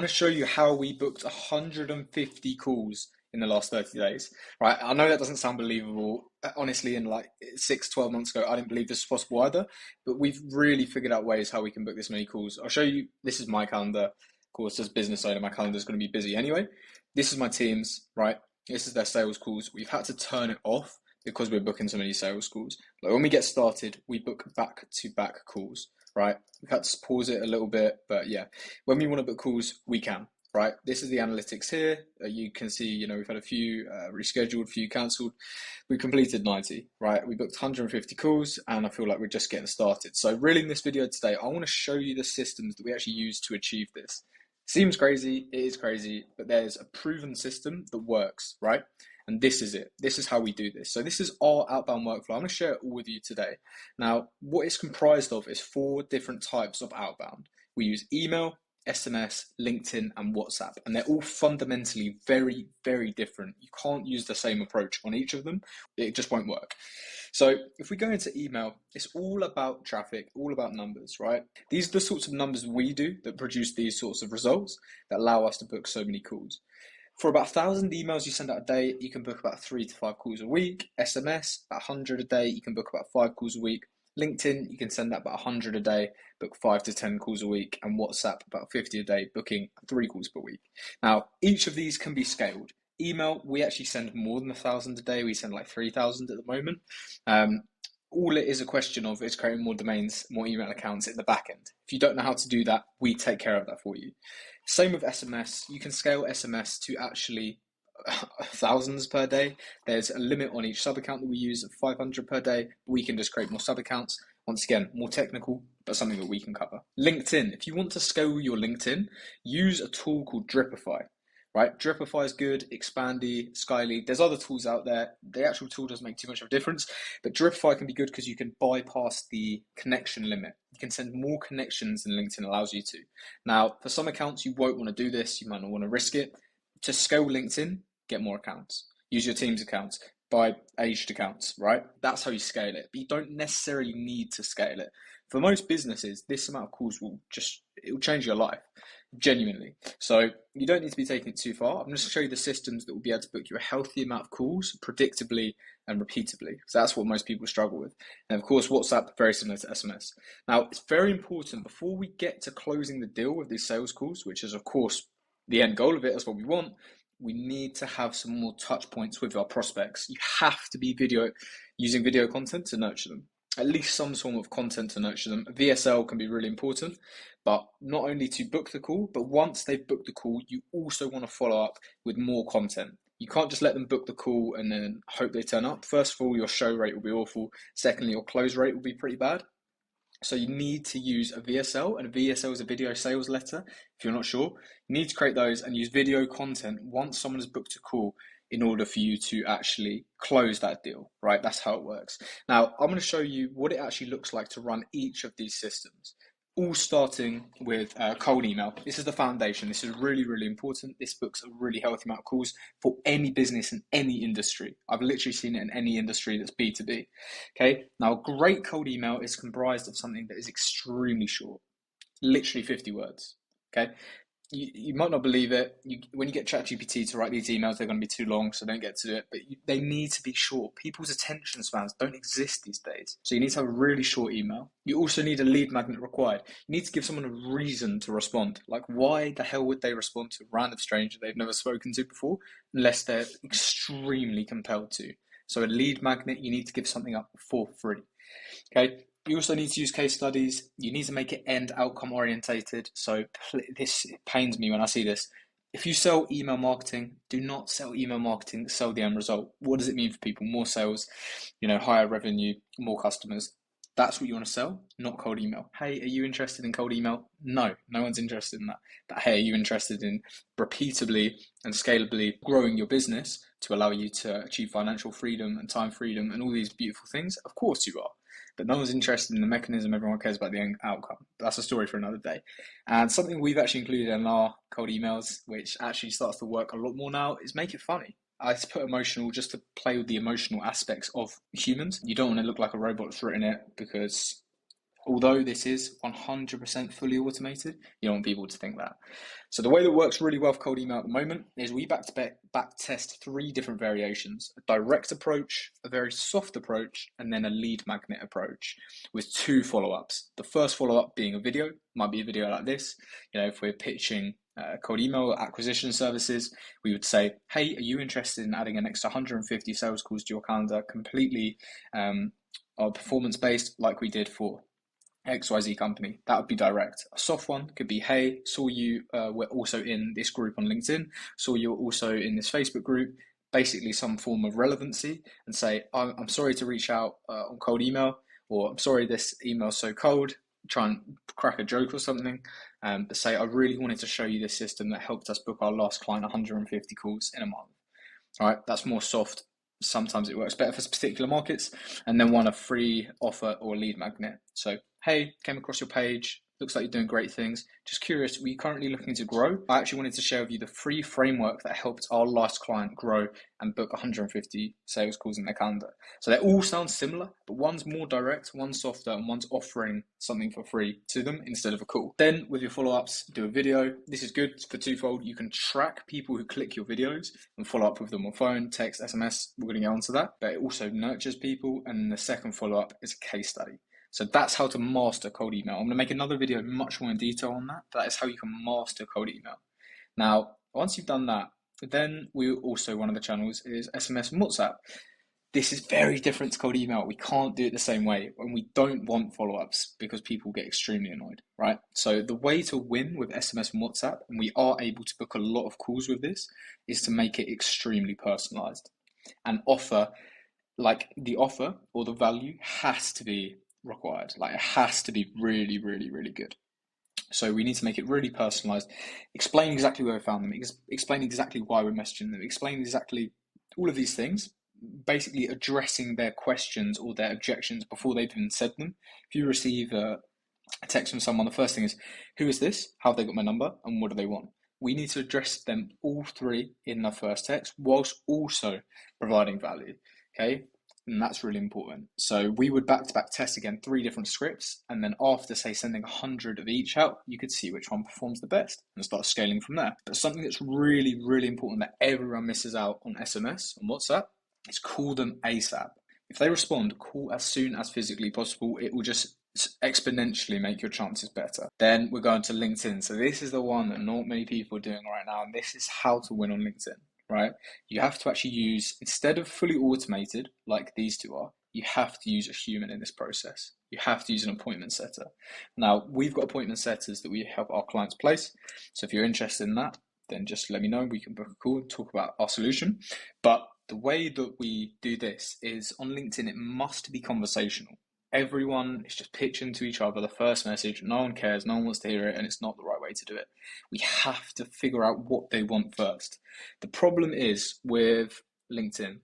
going to show you how we booked 150 calls in the last 30 days, right? I know that doesn't sound believable. Honestly, in like 12 months ago, I didn't believe this was possible either, but we've really figured out ways how we can book this many calls. I'll show you, this is my calendar. Of course, as business owner, my calendar is going to be busy anyway. This is my team's, right? This is their sales calls. We've had to turn it off because we're booking so many sales calls. Like when we get started, we book back-to-back calls, right? We've had to pause it a little bit, but yeah, when we want to book calls, we can, right? This is the analytics here. You can see, we've had a few rescheduled, a few cancelled. We completed 90, right? We booked 150 calls, and I feel like we're just getting started. So really in this video today, I want to show you the systems that we actually use to achieve this. Seems crazy, it is crazy, but there's a proven system that works, right? And this is it. This is how we do this. So this is our outbound workflow. I'm going to share it all with you today. Now, what it's comprised of is 4 different types of outbound. We use email, SMS, LinkedIn, and WhatsApp, and they're all fundamentally very, very different. You can't use the same approach on each of them. It just won't work. So if we go into email, it's all about traffic, all about numbers, right? These are the sorts of numbers we do that produce these sorts of results that allow us to book so many calls. For about 1,000 emails you send out a day, you can book about 3 to 5 calls a week. SMS, about 100 a day, you can book about 5 calls a week. LinkedIn, you can send out about 100 a day, book 5 to 10 calls a week. And WhatsApp, about 50 a day, booking 3 calls per week. Now, each of these can be scaled. Email, we actually send more than 1,000 a day. We send like 3,000 at the moment. All it is a question of is creating more domains, more email accounts in the back end. If you don't know how to do that, we take care of that for you. Same with SMS. You can scale SMS to actually thousands per day. There's a limit on each sub account that we use of 500 per day. We can just create more sub accounts. Once again, more technical, but something that we can cover. LinkedIn. If you want to scale your LinkedIn, use a tool called Dripify. Right, Dripify is good, Expandy, Skyly. There's other tools out there. The actual tool doesn't make too much of a difference, but Dripify can be good because you can bypass the connection limit. You can send more connections than LinkedIn allows you to. Now, for some accounts, you won't want to do this. You might not want to risk it. To scale LinkedIn, get more accounts. Use your team's accounts. Buy aged accounts, right? That's how you scale it. But you don't necessarily need to scale it. For most businesses, this amount of calls will change your life, genuinely. So you don't need to be taking it too far. I'm just going to show you the systems that will be able to book you a healthy amount of calls predictably and repeatably. So that's what most people struggle with. And of course, WhatsApp, very similar to SMS. Now, it's very important before we get to closing the deal with these sales calls, which is of course the end goal of it, that's what we want. We need to have some more touch points with our prospects. You have to be using video content to nurture them. At least some form of content to nurture them. VSL can be really important, but not only to book the call, but once they've booked the call, you also want to follow up with more content. You can't just let them book the call and then hope they turn up. First of all, your show rate will be awful. Secondly, your close rate will be pretty bad. So you need to use a VSL, and a VSL is a video sales letter. If you're not sure, you need to create those and use video content once someone has booked a call in order for you to actually close that deal, right? That's how it works. Now, I'm going to show you what it actually looks like to run each of these systems, all starting with cold email. This is the foundation. This is really, really important. This books a really healthy amount of calls for any business in any industry. I've literally seen it in any industry that's B2B. Okay. Now, a great cold email is comprised of something that is extremely short, literally 50 words. Okay. You might not believe it. When you get ChatGPT to write these emails, they're going to be too long, so don't get to do it. But they need to be short. People's attention spans don't exist these days. So you need to have a really short email. You also need a lead magnet required. You need to give someone a reason to respond. Like, why the hell would they respond to a random stranger they've never spoken to before, unless they're extremely compelled to? So a lead magnet, you need to give something up for free. Okay. You also need to use case studies. You need to make it end outcome orientated. So this pains me when I see this. If you sell email marketing, do not sell email marketing, sell the end result. What does it mean for people? More sales, higher revenue, more customers. That's what you want to sell, not cold email. Hey, are you interested in cold email? No one's interested in that. But hey, are you interested in repeatably and scalably growing your business to allow you to achieve financial freedom and time freedom and all these beautiful things? Of course you are. But no one's interested in the mechanism. Everyone cares about the end outcome. That's a story for another day. And something we've actually included in our cold emails, which actually starts to work a lot more now, is make it funny. I put emotional just to play with the emotional aspects of humans. You don't want to look like a robot that's written it, because Although this is 100% fully automated, you don't want people to think that. So the way that works really well for cold email at the moment is we back test 3 different variations: a direct approach, a very soft approach, and then a lead magnet approach with 2 follow-ups. The first follow-up being a video, might be a video like this. If we're pitching cold email acquisition services, we would say, hey, are you interested in adding an extra 150 sales calls to your calendar completely performance-based like we did for XYZ company? That would be direct. A soft one could be, hey, saw you were also in this group on LinkedIn, saw you're also in this Facebook group, basically some form of relevancy, and say, I'm sorry to reach out on cold email, or I'm sorry this email's so cold, try and crack a joke or something, but say, I really wanted to show you this system that helped us book our last client 150 calls in a month. All right, that's more soft. Sometimes it works better for particular markets. And then one, a free offer or lead magnet. So, hey, came across your page, looks like you're doing great things. Just curious, were you currently looking to grow? I actually wanted to share with you the free framework that helped our last client grow and book 150 sales calls in their calendar. So they all sound similar, but one's more direct, one's softer, and one's offering something for free to them instead of a call. Then with your follow-ups, do a video. This is good for twofold. You can track people who click your videos and follow up with them on phone, text, SMS. We're going to get onto that. But it also nurtures people. And the second follow-up is a case study. So that's how to master cold email. I'm going to make another video much more in detail on that. That is how you can master cold email. Now, once you've done that, then we also, one of the channels is SMS and WhatsApp. This is very different to cold email. We can't do it the same way, and we don't want follow-ups because people get extremely annoyed, right? So the way to win with SMS and WhatsApp, and we are able to book a lot of calls with this, is to make it extremely personalized and offer, like the offer or the value has to be required. Like it has to be really, really, really good. So we need to make it really personalized, explain exactly where we found them, explain exactly why we're messaging them, explain exactly all of these things, basically addressing their questions or their objections before they've even said them. If you receive a text from someone, the first thing is, who is this? How have they got my number? And what do they want? We need to address them all 3 in the first text whilst also providing value, okay? And that's really important. So we would back-to-back test again 3 different scripts, and then after, say, sending 100 of each out, you could see which one performs the best and start scaling from there. But something that's really, really important that everyone misses out on SMS and WhatsApp is call them ASAP. If they respond, call as soon as physically possible. It will just exponentially make your chances better. Then we're going to LinkedIn. So this is the one that not many people are doing right now, and this is how to win on LinkedIn. Right? You have to actually use, instead of fully automated like these 2 are, you have to use a human in this process. You have to use an appointment setter. Now, we've got appointment setters that we help our clients place. So if you're interested in that, then just let me know. We can book a call and talk about our solution. But the way that we do this is on LinkedIn, it must be conversational. Everyone is just pitching to each other the first message. No one cares. No one wants to hear it. And it's not the right way to do it. We have to figure out what they want first. The problem is with LinkedIn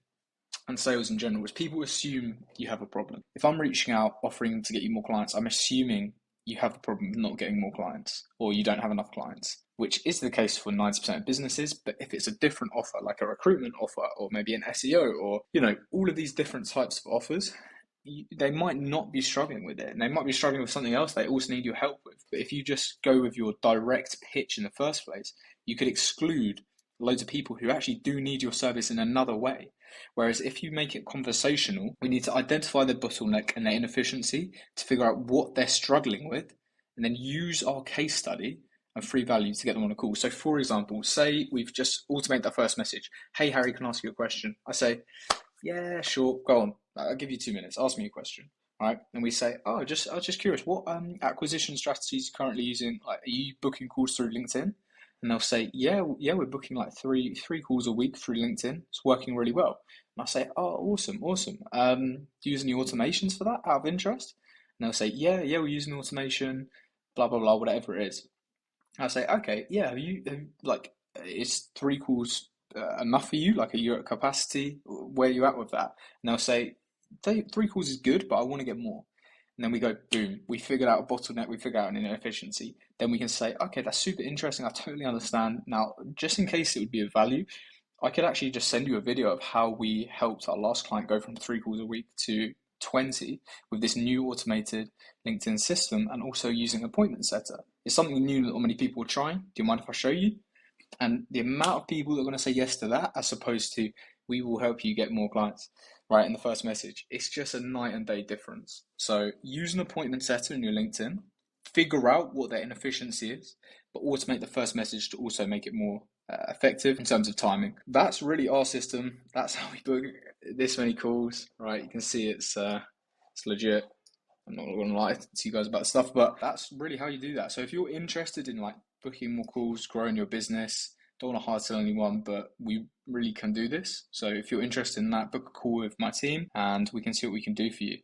and sales in general is people assume you have a problem. If I'm reaching out, offering to get you more clients, I'm assuming you have the problem of not getting more clients or you don't have enough clients, which is the case for 90% of businesses. But if it's a different offer, like a recruitment offer or maybe an SEO or, all of these different types of offers, they might not be struggling with it, and they might be struggling with something else they also need your help with. But if you just go with your direct pitch in the first place, you could exclude loads of people who actually do need your service in another way. Whereas if you make it conversational, we need to identify their bottleneck and their inefficiency to figure out what they're struggling with, and then use our case study and free value to get them on a call. So for example, say we've just automated that first message. Hey, Harry, can I ask you a question? I say, yeah, sure, go on. I'll give you 2 minutes. Ask me a question, right? And we say, I was just curious, what acquisition strategies are you currently using? Like, are you booking calls through LinkedIn? And they'll say, yeah, we're booking like three calls a week through LinkedIn. It's working really well. And I say, oh, awesome. Do you use any automations for that out of interest? And they'll say, yeah, we're using automation, blah, blah, blah, whatever it is. And I say, okay, yeah, is 3 calls enough for you? Like, are you at capacity? Where are you at with that? And they'll say, 3 calls is good, but I want to get more. And then we go, boom, we figured out a bottleneck, we figured out an inefficiency. Then we can say, okay, that's super interesting. I totally understand. Now, just in case it would be of value, I could actually just send you a video of how we helped our last client go from 3 calls a week to 20 with this new automated LinkedIn system and also using appointment setter. It's something new that not many people are trying. Do you mind if I show you? And the amount of people that are going to say yes to that, as opposed to we will help you get more clients, right, in the first message, it's just a night and day difference. So use an appointment setter in your LinkedIn, figure out what their inefficiency is, but automate the first message to also make it more effective in terms of timing. That's really our system. That's how we book this many calls, right? You can see it's legit. I'm not going to lie to you guys about stuff, but that's really how you do that. So if you're interested in like booking more calls, growing your business, don't want to hard sell anyone, but we really can do this. So if you're interested in that, book a call with my team and we can see what we can do for you.